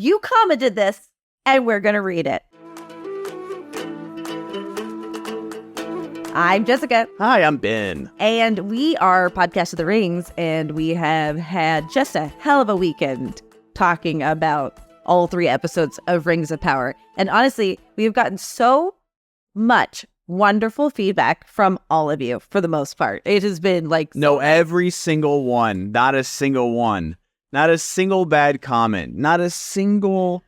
You commented this, and we're going to read it. I'm Jessica. Hi, I'm Ben. And we are Podcast of the Rings, and we have had just a hell of a weekend talking about all 3 episodes of Rings of Power. And honestly, we've gotten so much wonderful feedback from all of you for the most part. It has been like... No, every single one. Not a single one. Not a single bad comment. Not a single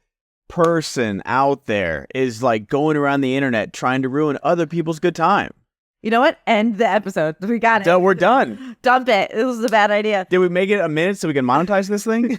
person out there is like going around the internet trying to ruin other people's good time. You know what? End the episode. We got it. We're done. Dump it. It was a bad idea. Did we make it a minute so we can monetize this thing?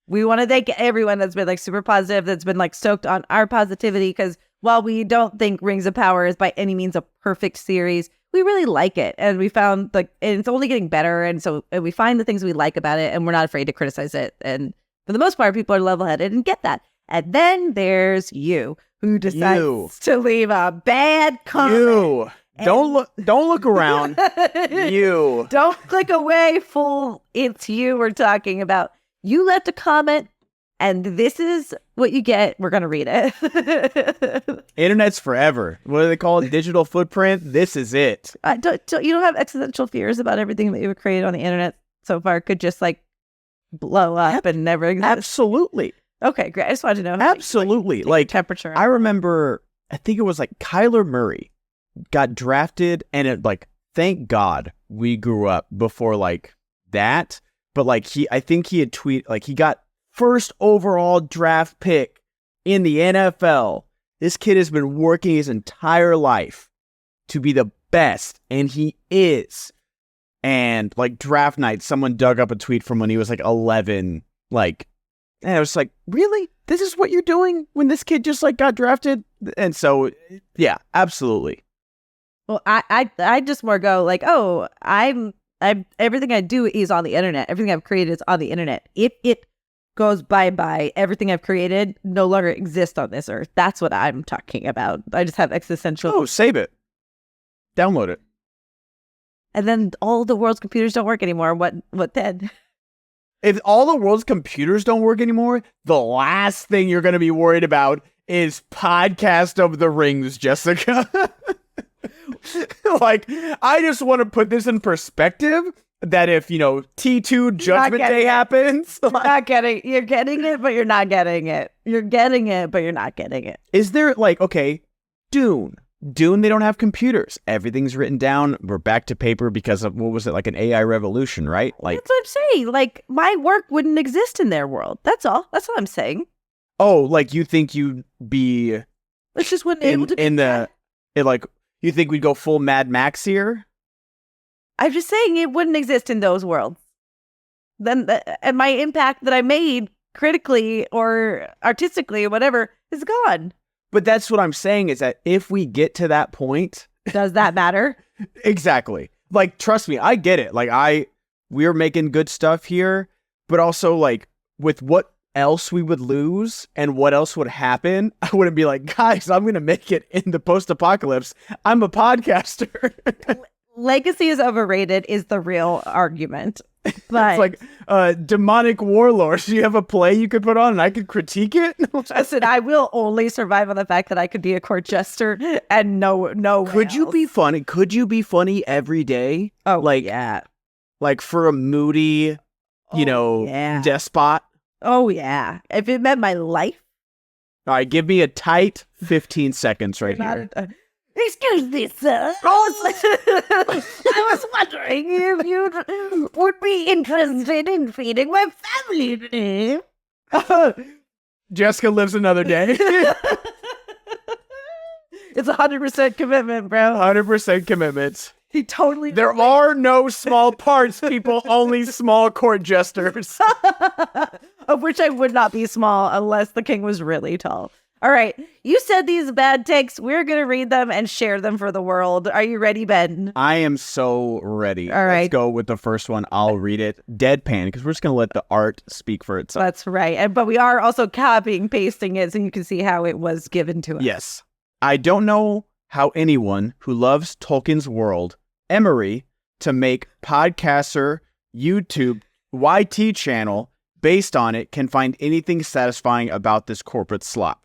We want to thank everyone that's been like super positive, that's been like stoked on our positivity, because while we don't think Rings of Power is by any means a perfect series, we really like it. And we found like it's only getting better. And so we find the things we like about it, and we're not afraid to criticize it. And for the most part, people are level-headed and get that. And then there's you, who decides to leave a bad comment. You. Don't look around. You. Don't click away, fool. It's you we're talking about. You left a comment, and this is what you get. We're going to read it. Internet's forever. What do they call it? Digital footprint? This is it. You don't have existential fears about everything that you've created on the internet so far could just like blow up and never exist? Absolutely. Okay, great. I just wanted to know. Absolutely. Like temperature. I remember, I think it was like Kyler Murray got drafted, and it like, thank God we grew up before like that. But like I think he had tweeted, like he got first overall draft pick in the NFL. This kid has been working his entire life to be the best, and he is. And like draft night, someone dug up a tweet from when he was like 11, like, and I was like, really? This is what you're doing when this kid just like got drafted? And so, yeah, absolutely. Well, I just more go like, oh, I'm everything I do is on the internet. Everything I've created is on the internet. If it goes bye-bye, everything I've created no longer exists on this earth. That's what I'm talking about. I just have existential... Oh, save it. Download it. And then all the world's computers don't work anymore. What then? If all the world's computers don't work anymore, the last thing you're going to be worried about is Podcast of the Rings, Jessica. Like, I just want to put this in perspective that if, T2 Judgment Day happens... You're getting it, but you're not getting it. You're getting it, but you're not getting it. Is there, like, okay, Dune, they don't have computers. Everything's written down. We're back to paper because of, what was it, like an AI revolution, right? Like, that's what I'm saying. Like, my work wouldn't exist in their world. That's all. That's all I'm saying. Oh, like, you think you'd be... It's just wouldn't able to be... You think we'd go full Mad Max here? I'm just saying it wouldn't exist in those worlds. Then, and my impact that I made critically or artistically or whatever is gone. But that's what I'm saying, is that if we get to that point... Does that matter? Exactly. Like, trust me, I get it. Like, we're making good stuff here, but also, like, with what else we would lose and what else would happen, I wouldn't be like, guys, I'm going to make it in the post-apocalypse. I'm a podcaster. Legacy is overrated is the real argument. But it's like demonic warlords. Do you have a play you could put on and I could critique it? Listen, I will only survive on the fact that I could be a court jester and no. Could you be funny? Could you be funny every day? Oh, like, yeah. Like for a moody, despot? Oh, yeah. If it meant my life. All right, give me a tight 15 seconds right here. Excuse me, sir. I was wondering if you would be interested in feeding my family today. Jessica lives another day. It's 100% commitment, bro. 100% commitment. He totally... There are no small parts, people. Only small court jesters. Of which I would not be small unless the king was really tall. All right. You said these bad takes. We're going to read them and share them for the world. Are you ready, Ben? I am so ready. All right. Let's go with the first one. I'll read it. Deadpan, because we're just going to let the art speak for itself. That's right. But we are also copying, pasting it so you can see how it was given to us. Yes. I don't know how anyone who loves Tolkien's world, Emery, to make podcaster, YouTube, YT channel, based on it can find anything satisfying about this corporate slop.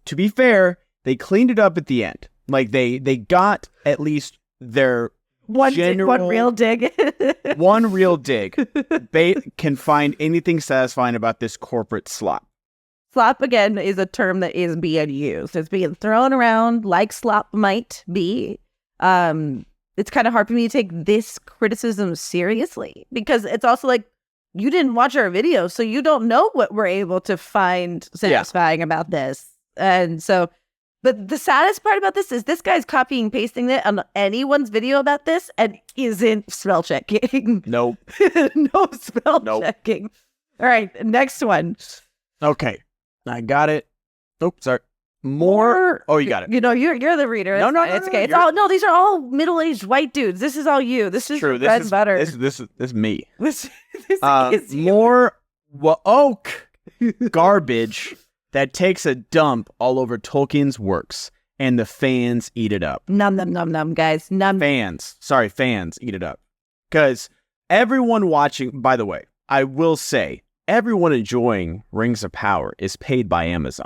To be fair, they cleaned it up at the end. Like they got at least their one real dig. One real dig. Can find anything satisfying about this corporate slop. Slop, again, is a term that is being used. It's being thrown around like slop might be. It's kind of hard for me to take this criticism seriously because it's also like, you didn't watch our video, so you don't know what we're able to find satisfying about this. And so, but the saddest part about this is this guy's copying and pasting it on anyone's video about this and isn't spell checking. Nope. No spell checking. All right, next one. Okay, I got it. Oh, sorry. More. Oh, you got it. You know, you're the reader. No, it's okay. It's all these are all middle-aged white dudes. This is all you. This is true. Bread and butter. This is me. This is you. More woke garbage that takes a dump all over Tolkien's works, and the fans eat it up. Num num num num, guys. Fans eat it up. Because everyone watching, by the way, I will say, everyone enjoying Rings of Power is paid by Amazon.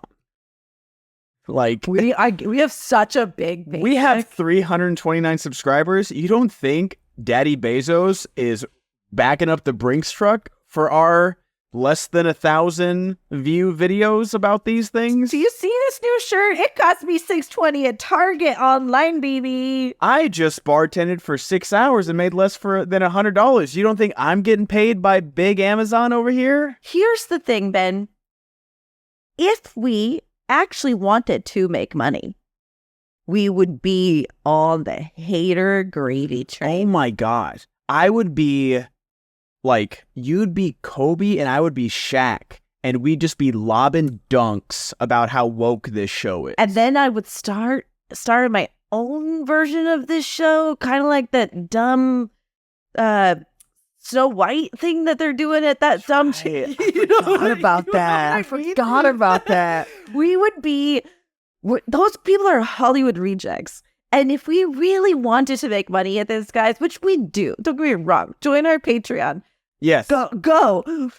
Like we have such a big paycheck. We have 329 subscribers. You don't think Daddy Bezos is backing up the Brinks truck for our less than 1,000 view videos about these things? Do you see this new shirt? It cost me $6.20 at Target online, baby. I just bartended for 6 hours and made less than $100. You don't think I'm getting paid by big Amazon over here? Here's the thing, Ben. If we actually wanted to make money, we would be on the hater gravy train. Oh my God. I would be like, you'd be Kobe and I would be Shaq, and we'd just be lobbing dunks about how woke this show is. And then I would start my own version of this show, kind of like that dumb Snow White thing that they're doing at that dumb I forgot about that. We would be, those people are Hollywood rejects. And if we really wanted to make money at this, guys, which we do, don't get me wrong, join our Patreon. Yes. Go.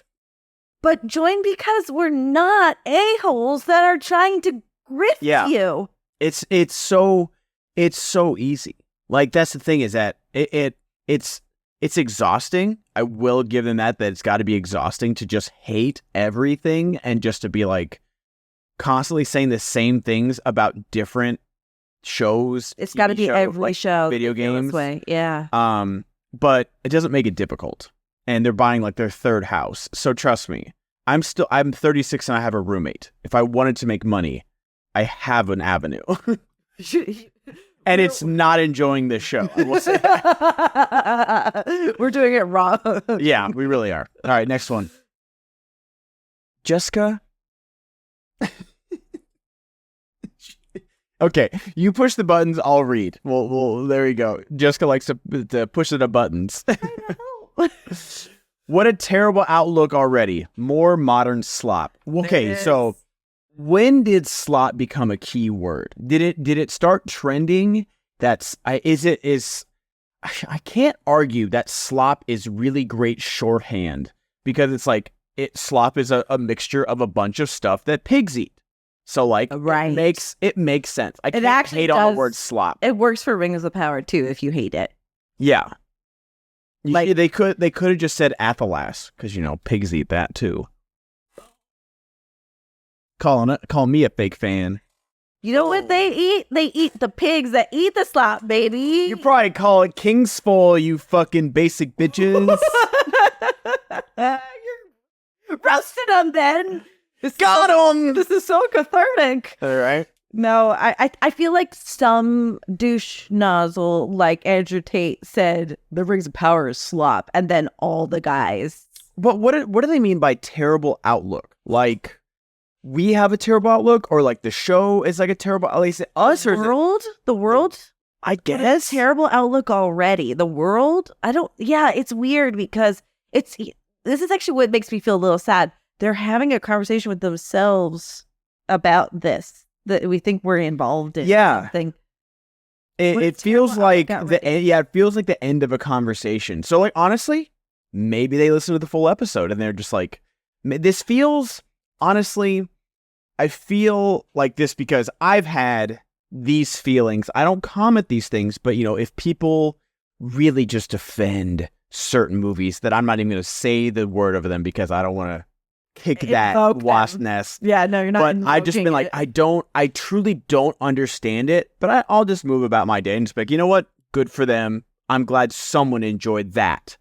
But join because we're not a-holes that are trying to grift you. It's so easy. Like, that's the thing, is that it's exhausting. I will give them that it's got to be exhausting to just hate everything and just to be like constantly saying the same things about different shows. It's got to be every show. Video games. Way. Yeah. But it doesn't make it difficult. And they're buying like their third house. So trust me, I'm 36 and I have a roommate. If I wanted to make money, I have an avenue. And it's not enjoying this show. I will say that. We're doing it wrong. Yeah, we really are. All right, next one. Jessica. Okay, you push the buttons, I'll read. Well, there you go. Jessica likes to push the buttons. I know. What a terrible outlook already. More modern slop. Okay, so when did slop become a key word? Did it start trending? I can't argue that slop is really great shorthand, because it's like slop is a mixture of a bunch of stuff that pigs eat. So like it makes sense. I can't hate on the word slop. It works for Rings of Power too if you hate it. Yeah. Like they could have just said Athelas, because pigs eat that too. Call me a fake fan. You know what they eat? They eat the pigs that eat the slop, baby. You probably call it Kingspoil, you fucking basic bitches. You're roasting them, Ben. Got him. This is so cathartic. All right. No, I feel like some douche nozzle like Andrew Tate said the Rings of Power is slop, and then all the guys. But what do they mean by terrible outlook? Like, we have a terrible outlook, or like the show is like a terrible, at least us, or the world. I guess terrible outlook already. The world. It's weird because this is actually what makes me feel a little sad. They're having a conversation with themselves about this that we think we're involved in. Something. It feels like it feels like the end of a conversation. So like, honestly, maybe they listen to the full episode and they're just like, this feels, honestly, I feel like this because I've had these feelings. I don't comment these things, but, if people really just defend certain movies that I'm not even going to say the word over them because I don't want to kick that wasp nest. Yeah, no, you're not. But I've just been like, I truly don't understand it, but I'll just move about my day and just be like, you know what? Good for them. I'm glad someone enjoyed that.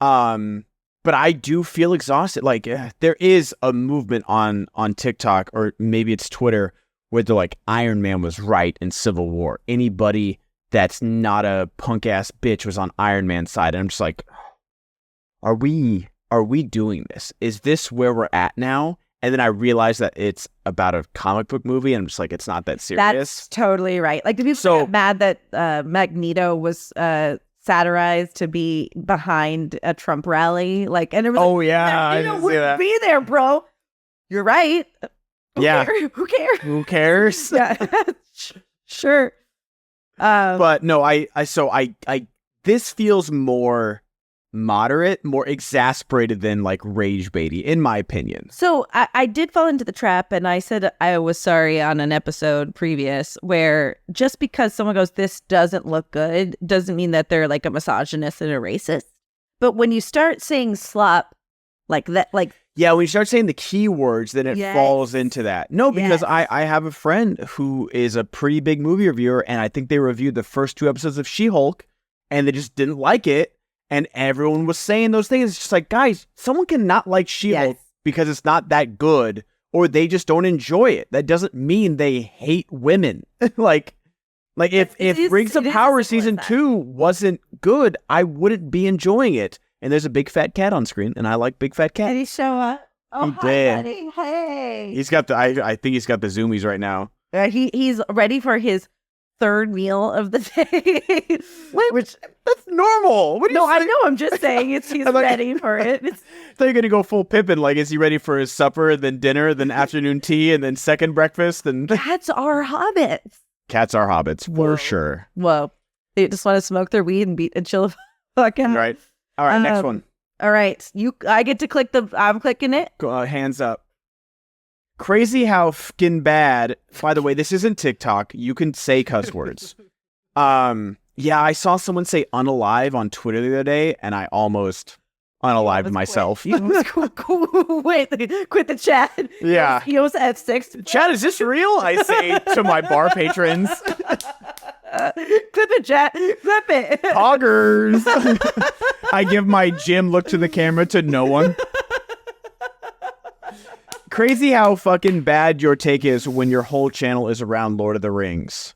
But I do feel exhausted. Like there is a movement on TikTok, or maybe it's Twitter, where they're like, Iron Man was right in Civil War. Anybody that's not a punk ass bitch was on Iron Man's side. And I'm just like, are we doing this? Is this where we're at now? And then I realized that it's about a comic book movie, and I'm just like, it's not that serious. That's totally right. Like, the people get mad that Magneto was satirized to be behind a Trump rally, like, and it was wouldn't be there, bro. You're right. Who cares? Yeah, sure. But no, I this feels more moderate, more exasperated than like rage baity, in my opinion. So I did fall into the trap, and I said I was sorry on an episode previous, where just because someone goes, this doesn't look good, doesn't mean that they're like a misogynist and a racist. But when you start saying slop like that, like, yeah, when you start saying the keywords, then it falls into that. No, because I have a friend who is a pretty big movie reviewer, and I think they reviewed the first 2 episodes of She-Hulk, and they just didn't like it. And everyone was saying those things. It's just like, guys, someone can not like She-Hulk because it's not that good, or they just don't enjoy it. That doesn't mean they hate women. like if Rings of Power season 2 wasn't good, I wouldn't be enjoying it. And there's a big fat cat on screen, and I like big fat cats. Did he show up? Oh, he did. Buddy. Hey. He's got I think he's got the zoomies right now. He's ready for his 3rd meal of the day. Which that's normal. What do you I know. I'm just saying he's ready for it. I thought you're gonna go full Pippin. Like, is he ready for his supper, then dinner, then afternoon tea, and then second breakfast? And cats are hobbits. Cats are hobbits for sure. Whoa, they just want to smoke their weed and chill the fuck out. Right. All right. Next one. All right. I get to click I'm clicking it. Go, hands up. Crazy how fkin bad. By the way, this isn't TikTok. You can say cuss words. Yeah, I saw someone say unalive on Twitter the other day, and I almost unalived myself. Wait, quit the chat. Yeah. He was F6. Chat, is this real? I say to my bar patrons. Clip it, chat. Clip it. Poggers. I give my Jim look to the camera to no one. Crazy how fucking bad your take is when your whole channel is around Lord of the Rings.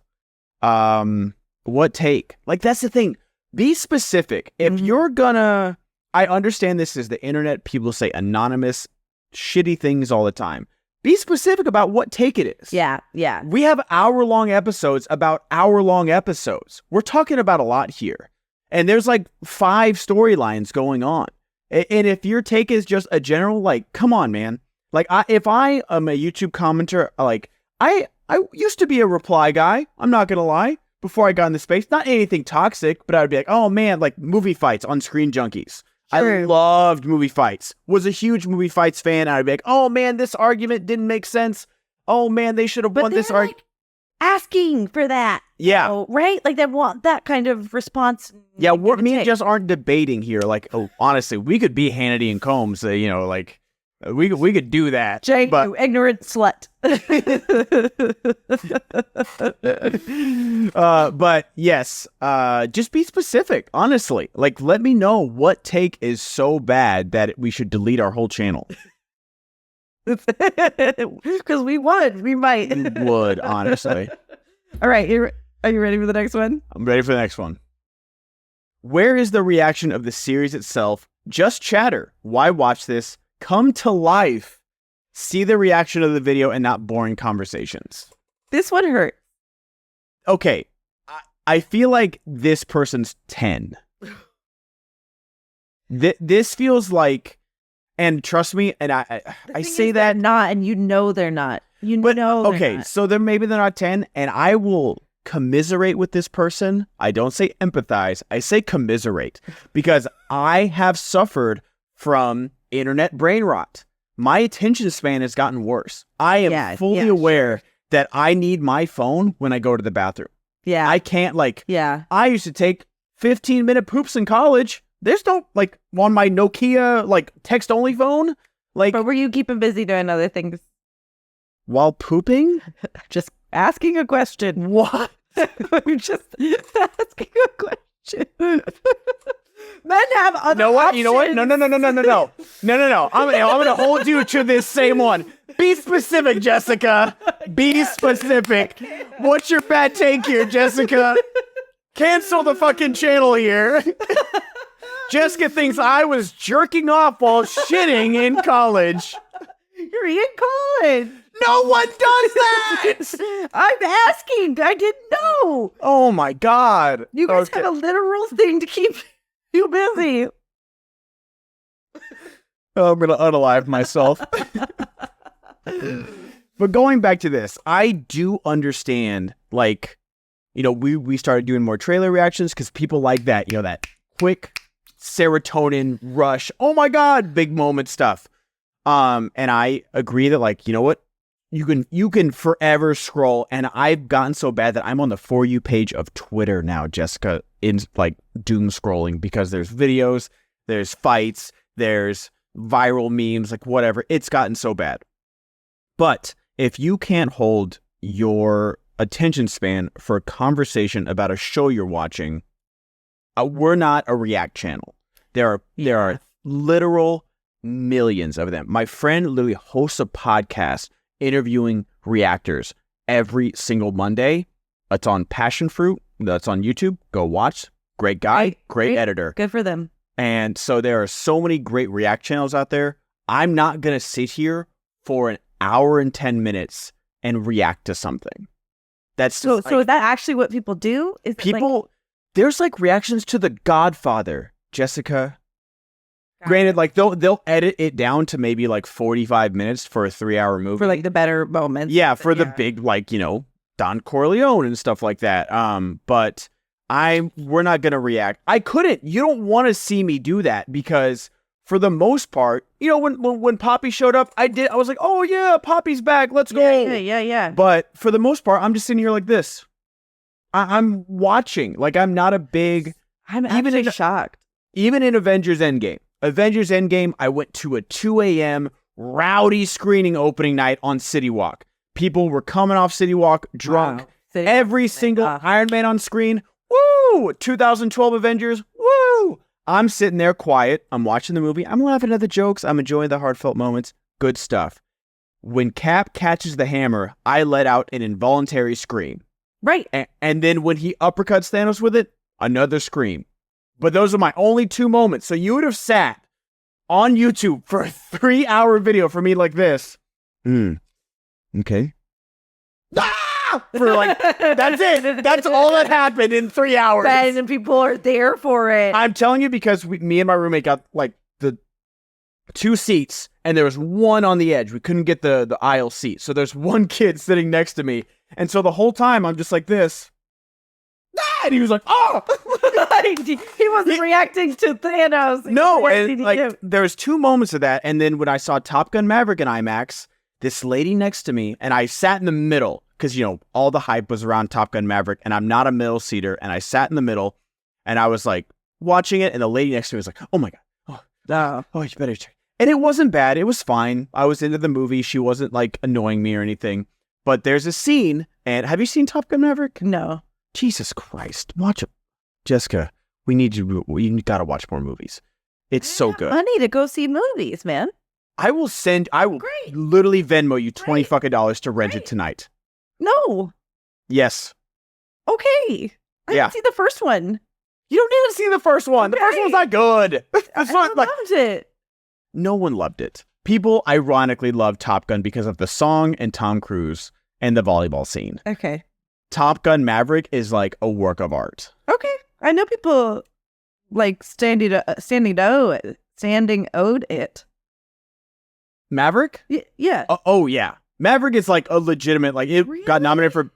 What take? Like, that's the thing. Be specific. If you're gonna... I understand this is the internet. People say anonymous, shitty things all the time. Be specific about what take it is. Yeah. We have hour-long episodes about hour-long episodes. We're talking about a lot here. And there's like 5 storylines going on. And if your take is just a general, like, come on, man. Like, if I am a YouTube commenter, like, I used to be a reply guy. I'm not going to lie. Before I got in the space, not anything toxic, but I would be like, oh man, like movie fights on Screen Junkies. True. I loved movie fights. Was a huge movie fights fan. And I'd be like, oh man, this argument didn't make sense. Oh man, they should have won this argument. Like asking for that. Yeah. You know, right? Like they want that kind of response. Yeah, me and Jess aren't debating here. Like, oh, honestly, we could be Hannity and Combs. Like, we could do that. Jake, you ignorant slut. But yes, just be specific, honestly. Like, let me know what take is so bad that we should delete our whole channel. Because we would. We might. We would, honestly. All right. Are you ready for the next one? I'm ready for the next one. Where is the reaction of the series itself? Just chatter. Why watch this? Come to life. See the reaction of the video and not boring conversations. This one hurt. Okay. I feel like this person's 10. This feels like, and trust me, and I say that. They're not, and you know they're not. Okay, so maybe they're not 10, and I will commiserate with this person. I don't say empathize. I say commiserate, because I have suffered from internet brain rot. my attention span has gotten worse. I am fully aware that I need my phone when I go to the bathroom. Yeah. I can't Yeah. I used to take 15-minute poops in college. There's no on my Nokia text only phone. But were you keeping busy doing other things? While pooping? Just asking a question. What? I'm just asking a question. Men have other You know what? No. I'm going to hold you to this same one. Be specific, Jessica. Be specific. What's your bad take here, Jessica? Cancel the fucking channel here. Jessica thinks I was jerking off while shitting in college. You're in college. No one does that. I'm asking. I didn't know. Oh my God. You guys have a literal thing to keep you busy. Oh, I'm going to unalive myself. But going back to this, I do understand, we started doing more trailer reactions because people like that, that quick serotonin rush. Oh my God, big moment stuff. And I agree that, you know what? You can forever scroll, and I've gotten so bad that I'm on the For You page of Twitter now, Jessica, in doom scrolling, because there's videos, there's fights, there's viral memes, whatever. It's gotten so bad. But if you can't hold your attention span for a conversation about a show you're watching, we're not a React channel. There are literal millions of them. My friend literally hosts a podcast interviewing reactors every single Monday. It's on Passion Fruit. That's on YouTube. Go watch. Great guy. Great editor. Good for them. And so there are so many great React channels out there. I'm not going to sit here for an hour and 10 minutes and react to something. That's so is that actually what people do? Is there's reactions to The Godfather, Jessica. Granted, they'll edit it down to maybe 45 minutes for a 3-hour movie. For the better moments. Yeah, for the big Don Corleone and stuff like that. But we're not gonna react. I couldn't. You don't want to see me do that because for the most part, when Poppy showed up, I was like, oh yeah, Poppy's back. Let's go. Yeah. But for the most part, I'm just sitting here like this. I'm watching. I'm not a big. I'm actually shocked. Even in Avengers Endgame, I went to a 2 a.m. rowdy screening opening night on City Walk. People were coming off City Walk drunk. Wow. Every single Iron Man on screen. Woo! 2012 Avengers. Woo! I'm sitting there quiet. I'm watching the movie. I'm laughing at the jokes. I'm enjoying the heartfelt moments. Good stuff. When Cap catches the hammer, I let out an involuntary scream. Right. And then when he uppercuts Thanos with it, another scream. But those are my only 2 moments. So you would have sat on YouTube for a 3-hour video for me like this. Okay. For that's it. That's all that happened in 3 hours. And people are there for it. I'm telling you because me and my roommate got the 2 seats and there was one on the edge. We couldn't get the aisle seat. So there's one kid sitting next to me. And so the whole time I'm just like this. And he was like, oh! He wasn't reacting to Thanos. No, and there's 2 moments of that. And then when I saw Top Gun Maverick in IMAX, this lady next to me, and I sat in the middle because, all the hype was around Top Gun Maverick, and I'm not a middle seater, and I sat in the middle, and I was watching it, and the lady next to me was like, oh my God, you better check. And it wasn't bad. It was fine. I was into the movie. She wasn't annoying me or anything. But there's a scene, and have you seen Top Gun Maverick? No. Jesus Christ. Watch it. Jessica, we gotta watch more movies. It's so good. Money to go see movies, man. I will literally Venmo you $20 to rent it tonight. No. Yes. Okay. I didn't see the first one. You don't need to see the first one. The first one's not good. I loved it. No one loved it. People ironically loved Top Gun because of the song and Tom Cruise and the volleyball scene. Okay. Top Gun Maverick is a work of art. Okay. I know people standing owed it. Maverick? Yeah. Oh, yeah. Maverick is a legitimate, it got nominated for,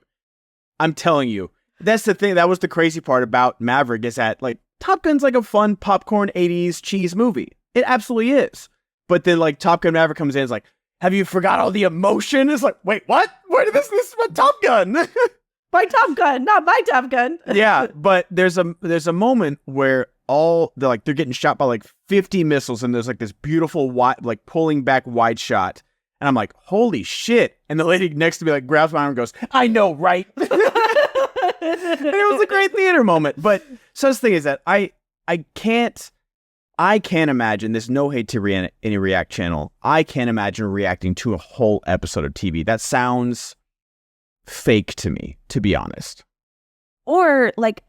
I'm telling you. That's the thing. That was the crazy part about Maverick is that Top Gun's a fun popcorn 80s cheese movie. It absolutely is. But then like Top Gun Maverick comes in, it's like, have you forgot all the emotion? It's like, wait, what? Where did this is about Top Gun? My Top Gun, not my Top Gun. Yeah, but there's a moment where they're getting shot by like 50 missiles, and there's like this beautiful wide, like pulling back wide shot, and I'm like, holy shit! And the lady next to me like grabs my arm and goes, I know, right? And it was a great theater moment. But so the thing is that I can't imagine. There's no hate to any React channel. I can't imagine reacting to a whole episode of TV. That sounds fake to me, to be honest. Or like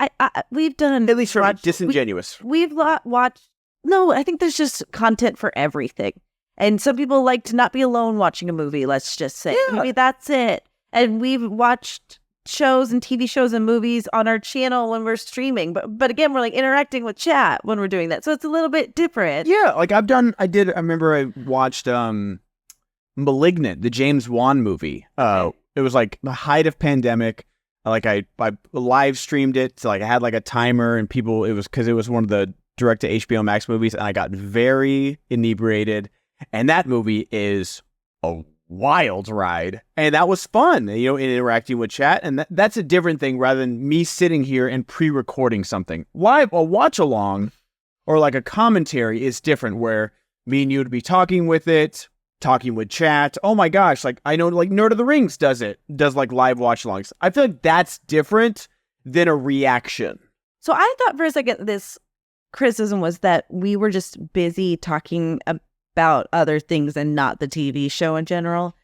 we've done, at least for me, disingenuous. We've watched. No, I think there's just content for everything, and some people like to not be alone watching a movie. Let's just say maybe that's it. And we've watched shows and TV shows and movies on our channel when we're streaming, but again, we're like interacting with chat when we're doing that, so it's a little bit different. Yeah, like I remember I watched Malignant, the James Wan movie. It was like the height of pandemic. Like I live streamed it, so like I had like a timer, and people, it was because it was one of the direct to HBO Max movies, and I got very inebriated, and that movie is a wild ride, and that was fun, interacting with chat, and that's a different thing rather than me sitting here and pre-recording something. Live, a watch along or like a commentary is different, where me and you would be talking with chat. Oh my gosh, like I know like Nerd of the Rings does like live watch alongs. I feel like that's different than a reaction. So I thought for a second this criticism was that we were just busy talking about other things and not the TV show in general,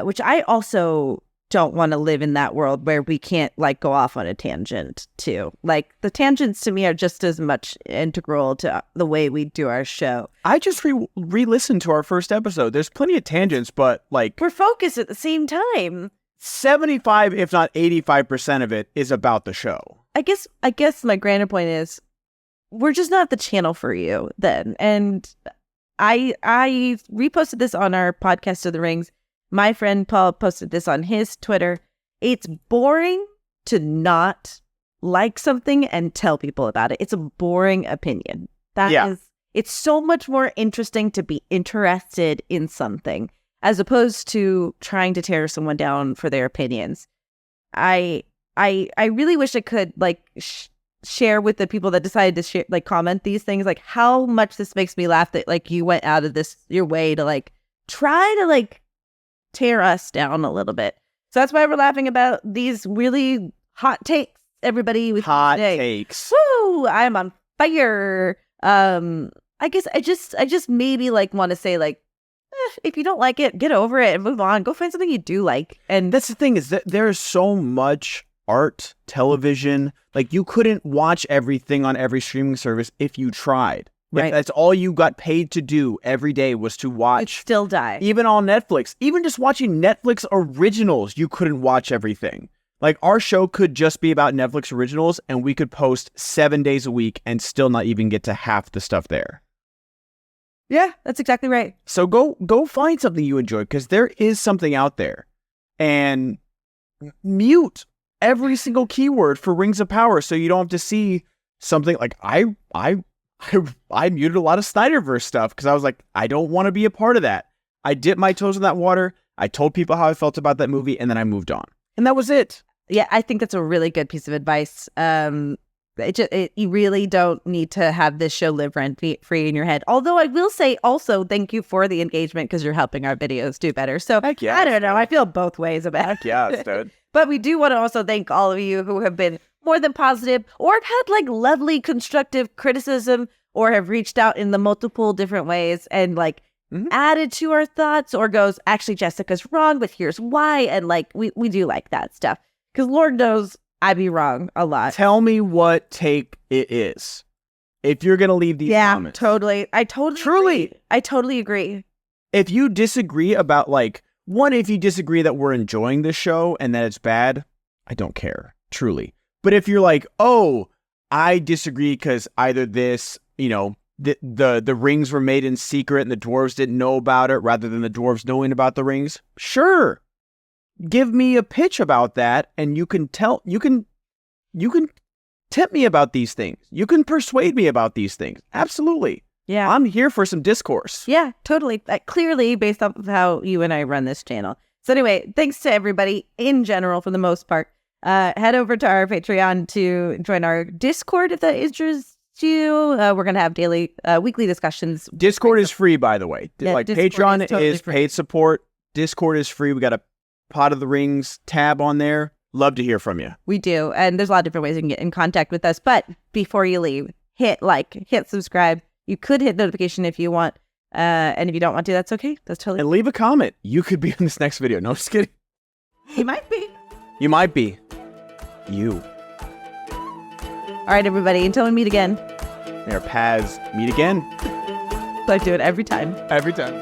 which I also don't want to live in that world where we can't like go off on a tangent too. Like the tangents to me are just as much integral to the way we do our show. I just re-listened to our first episode. There's plenty of tangents, but like we're focused at the same time. 75, if not 85% of it is about the show. I guess my grander point is we're just not the channel for you then. And I reposted this on our podcast of the Rings. My friend Paul posted this on his Twitter. It's boring to not like something and tell people about it. It's a boring opinion. It's so much more interesting to be interested in something as opposed to trying to tear someone down for their opinions. I really wish I could like share with the people that decided to share, like comment these things, like how much this makes me laugh that like you went out of your way to like try to like tear us down a little bit. So that's why we're laughing about these really hot takes. Everybody with hot takes. Woo! I'm on fire. I guess I just maybe like want to say like, if you don't like it, get over it and move on. Go find something you do like. And that's the thing, is that there is so much art, television. Like you couldn't watch everything on every streaming service if you tried. Right. If that's all you got paid to do every day was to watch. You'd still die. Even on Netflix. Even just watching Netflix originals, you couldn't watch everything. Like our show could just be about Netflix originals, and we could post 7 days a week and still not even get to half the stuff there. Yeah, that's exactly right. So go find something you enjoy, because there is something out there. And mute every single keyword for Rings of Power so you don't have to see something like I muted a lot of Snyderverse stuff because I was like, I don't want to be a part of that. I dipped my toes in that water. I told people how I felt about that movie, and then I moved on. And that was it. Yeah, I think that's a really good piece of advice. You really don't need to have this show live rent free in your head. Although I will say also thank you for the engagement, because you're helping our videos do better. So heck yes, I don't know. I feel both ways about it. Heck yes, dude. But we do want to also thank all of you who have been more than positive or have had like lovely constructive criticism or have reached out in the multiple different ways and like added to our thoughts or goes, actually, Jessica's wrong, but here's why. And like, we do like that stuff, because Lord knows I be wrong a lot. Tell me what take it is if you're going to leave these comments. Totally. I totally agree. If you disagree about like, if you disagree that we're enjoying this show and that it's bad, I don't care, truly. But if you're like, oh, I disagree because either this, the rings were made in secret and the dwarves didn't know about it rather than the dwarves knowing about the rings, sure. Give me a pitch about that, and you can tip me about these things. You can persuade me about these things. Absolutely. Yeah. I'm here for some discourse. Yeah, totally. Clearly based off of how you and I run this channel. So anyway, thanks to everybody in general for the most part. Head over to our Patreon to join our Discord if that interests you. We're going to have weekly discussions. Discord is free, by the way. Yeah, like Discord Patreon is totally is free. paid support. Discord is free. We got a Pot of the Rings tab on there. Love to hear from you. We do. And there's a lot of different ways you can get in contact with us. But before you leave, hit subscribe. You could hit notification if you want. And if you don't want to, that's okay. That's totally And leave a comment. You could be in this next video. No, just kidding. You might be. You might be. You. All right, everybody. Until we meet again. May our paths meet again. I do it every time. Every time.